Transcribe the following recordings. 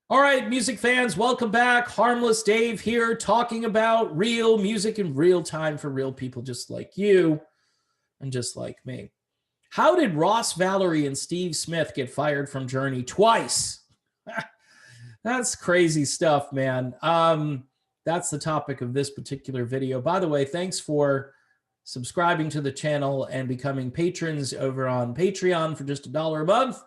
All right, music fans, welcome back. Harmless Dave here, talking about real music in real time for real people just like you and just like me. How did Ross Valory and Steve Smith get fired from Journey twice? That's crazy stuff, man. That's the topic of this particular video. By the way, thanks for subscribing to the channel and becoming patrons over on Patreon for just $1 a month,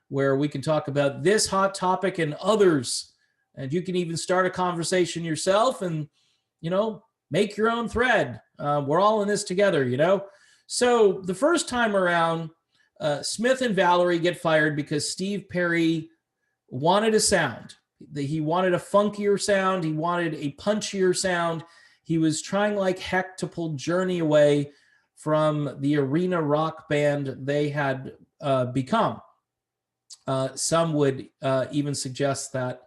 where we can talk about this hot topic and others. And you can even start a conversation yourself and, make your own thread. We're all in this together. So the first time around, Smith and Valory get fired because Steve Perry wanted a sound. He wanted a funkier sound. He wanted a punchier sound. He was trying like heck to pull Journey away from the arena rock band they had become. Some would even suggest that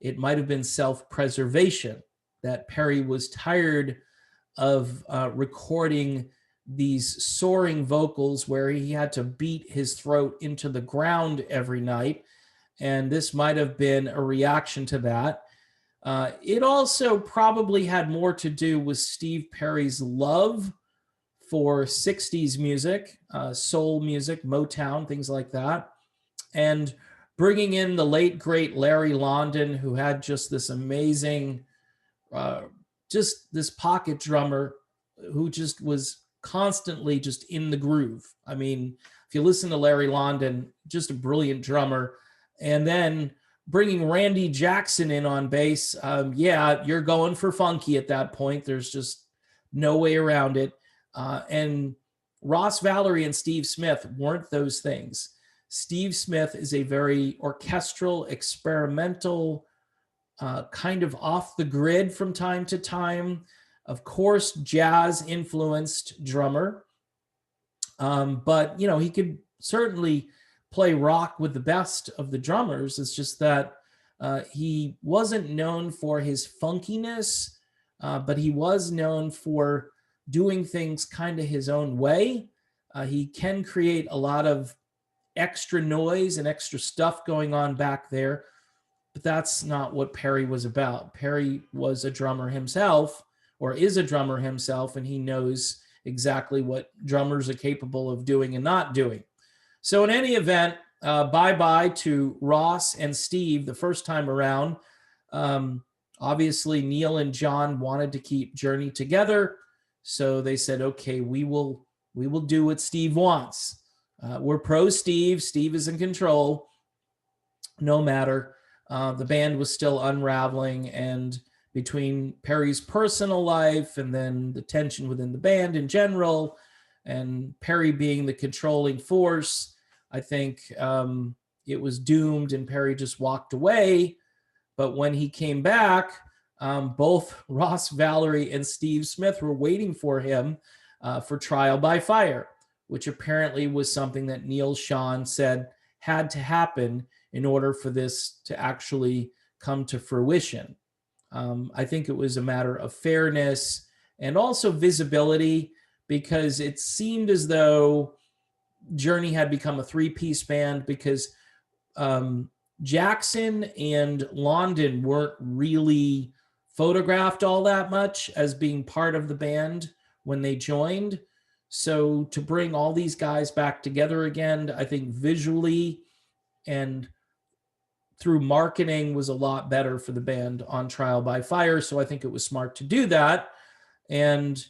it might have been self-preservation, that Perry was tired of recording these soaring vocals where he had to beat his throat into the ground every night. And this might have been a reaction to that. It also probably had more to do with Steve Perry's love for 60s music, soul music, Motown, things like that. And bringing in the late, great Larry London, who had just this amazing, just this pocket drummer who just was constantly just in the groove. I mean, if you listen to Larry London, just a brilliant drummer. And then bringing Randy Jackson in on bass, yeah, you're going for funky at that point. There's just no way around it. And Ross Valory and Steve Smith weren't those things. Steve Smith is a very orchestral, experimental, kind of off the grid from time to time. Of course, jazz-influenced drummer. But, he could certainly play rock with the best of the drummers. It's just that he wasn't known for his funkiness, but he was known for doing things kind of his own way. He can create a lot of extra noise and extra stuff going on back there, but that's not what Perry was about. Perry was a drummer himself, or is a drummer himself, and he knows exactly what drummers are capable of doing and not doing. So in any event, bye-bye to Ross and Steve the first time around. Obviously, Neil and John wanted to keep Journey together, so they said, okay, we will do what Steve wants. We're pro Steve. Steve is in control. No matter. The band was still unraveling, and between Perry's personal life and then the tension within the band in general, and Perry being the controlling force, I think it was doomed, and Perry just walked away. But when he came back, both Ross Valory and Steve Smith were waiting for him for Trial by Fire, which apparently was something that Neil Schon said had to happen in order for this to actually come to fruition. I think it was a matter of fairness and also visibility, because it seemed as though Journey had become a three-piece band, because Jackson and London weren't really photographed all that much as being part of the band when they joined. So to bring all these guys back together again, I think visually and through marketing was a lot better for the band on Trial by Fire. So I think it was smart to do that. And,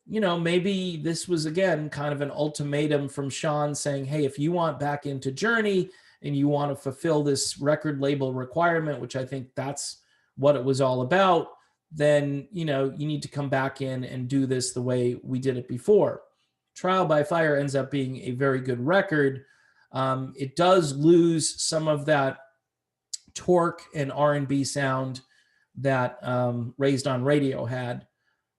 maybe this was, again, kind of an ultimatum from Sean saying, hey, if you want back into Journey and you want to fulfill this record label requirement, which I think that's what it was all about, then, you need to come back in and do this the way we did it before. Trial by Fire ends up being a very good record. It does lose some of that torque and R&B sound that Raised on Radio had,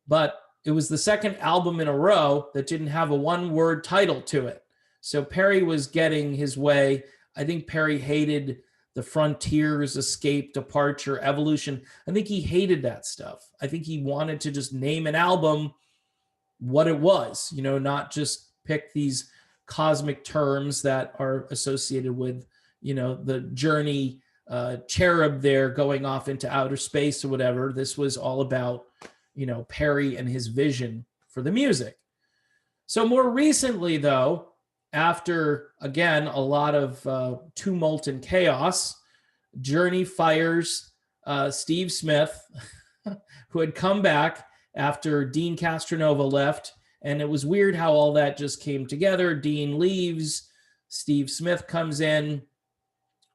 but it was the second album in a row that didn't have a one-word title to it. So Perry was getting his way. I think Perry hated the frontiers, escape, departure, evolution. I think he hated that stuff. I think he wanted to just name an album what it was, not just pick these cosmic terms that are associated with, the Journey cherub there going off into outer space or whatever. This was all about, Perry and his vision for the music. So more recently, though, after, again, a lot of tumult and chaos, Journey fires Steve Smith, who had come back after Dean Castronova left. And it was weird how all that just came together. Dean leaves, Steve Smith comes in,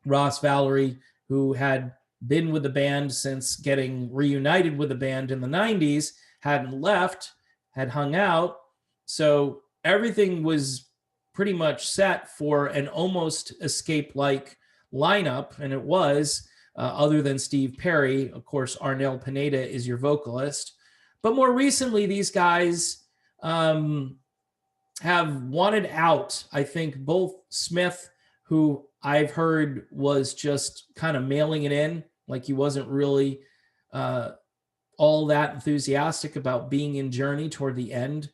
Ross Valory, who had been with the band since getting reunited with the band in the 90s, hadn't left, had hung out. So everything was pretty much set for an almost Escape-like lineup, and it was, other than Steve Perry. Of course, Arnel Pineda is your vocalist. But more recently, these guys have wanted out. I think both Smith, who I've heard was just kind of mailing it in, like he wasn't really all that enthusiastic about being in Journey toward the end.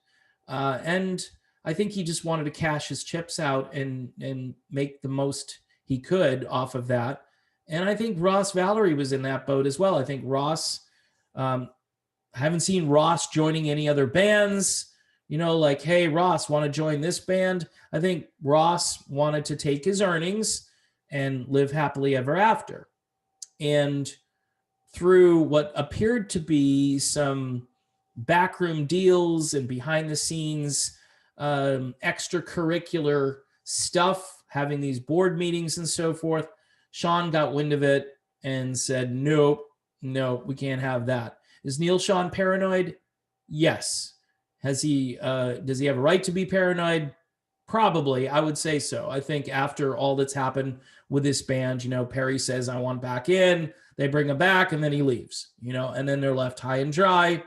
And I think he just wanted to cash his chips out and make the most he could off of that. And I think Ross Valory was in that boat as well. I think Ross, I haven't seen Ross joining any other bands, like, hey, Ross, want to join this band? I think Ross wanted to take his earnings and live happily ever after. And through what appeared to be some backroom deals and behind the scenes extracurricular stuff, having these board meetings and so forth, Sean got wind of it and said, nope, no, we can't have that. Is Neil Sean paranoid? Yes. Does he have a right to be paranoid? Probably, I would say so. I think after all that's happened with this band, Perry says, I want back in. They bring him back, and then he leaves, and then they're left high and dry.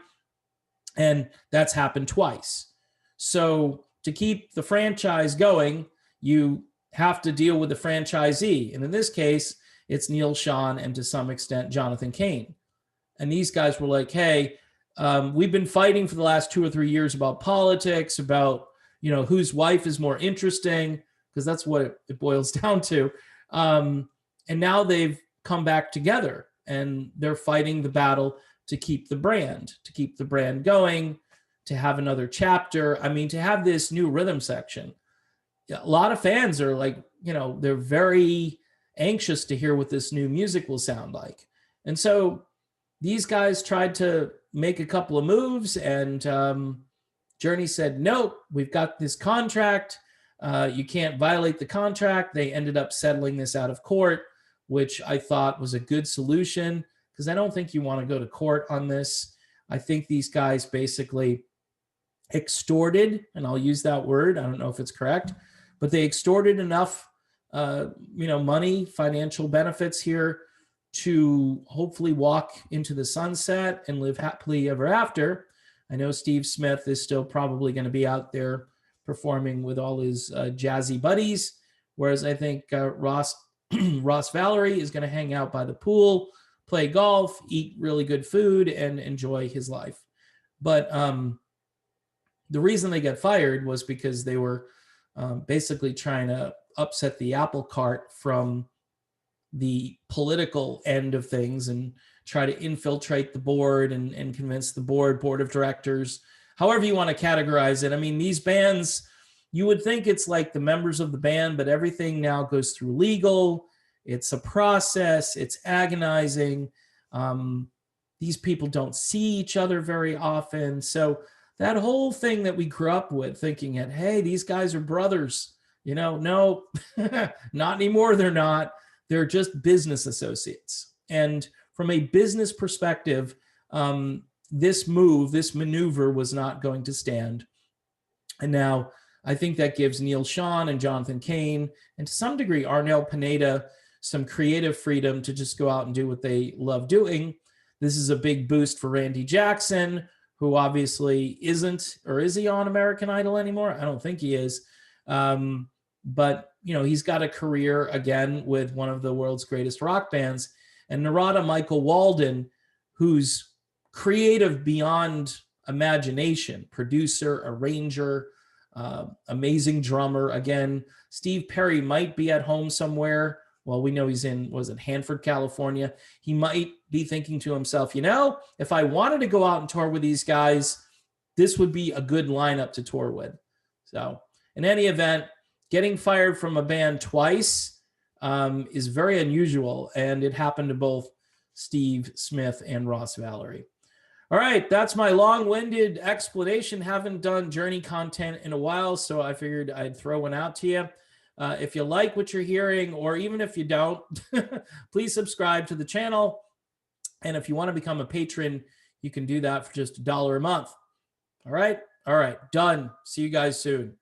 And that's happened twice. So to keep the franchise going, you have to deal with the franchisee. And in this case, it's Neil Sean and to some extent, Jonathan Cain. And these guys were like, hey, we've been fighting for the last 2 or 3 years about politics, about, whose wife is more interesting, because that's what it boils down to. And now they've come back together and they're fighting the battle to keep the brand going, to have another chapter. I mean, to have this new rhythm section. A lot of fans are like, they're very anxious to hear what this new music will sound like. And so these guys tried to make a couple of moves, and Journey said, nope, we've got this contract. You can't violate the contract. They ended up settling this out of court, which I thought was a good solution, because I don't think you want to go to court on this. I think these guys basically extorted, and I'll use that word, I don't know if it's correct, but they extorted enough money, financial benefits here to hopefully walk into the sunset and live happily ever after. I know Steve Smith is still probably going to be out there performing with all his jazzy buddies, whereas I think Ross Valory is going to hang out by the pool, play golf, eat really good food, and enjoy his life. But the reason they got fired was because they were basically trying to upset the apple cart from the political end of things and try to infiltrate the board and convince the board of directors, however you want to categorize it. I mean, these bands, you would think it's like the members of the band, but everything now goes through legal. It's a process. It's agonizing. These people don't see each other very often. So that whole thing that we grew up with, thinking that, hey, these guys are brothers, no, not anymore. They're not. They're just business associates. And from a business perspective, this maneuver was not going to stand. And now I think that gives Neil Sean and Jonathan Cain, and to some degree Arnel Pineda, some creative freedom to just go out and do what they love doing. This is a big boost for Randy Jackson, who obviously isn't, or is he on American Idol anymore? I don't think he is. But, he's got a career again with one of the world's greatest rock bands. And Narada Michael Walden, who's creative beyond imagination, producer, arranger, amazing drummer. Again, Steve Perry might be at home somewhere Well, we know he's in, was it Hanford, California? He might be thinking to himself, you know, if I wanted to go out and tour with these guys, this would be a good lineup to tour with. So in any event, getting fired from a band twice is very unusual, and it happened to both Steve Smith and Ross Valory. All right, that's my long-winded explanation. Haven't done Journey content in a while, so I figured I'd throw one out to you. If you like what you're hearing, or even if you don't, please subscribe to the channel. And if you want to become a patron, you can do that for just $1 a month. All right, done. See you guys soon.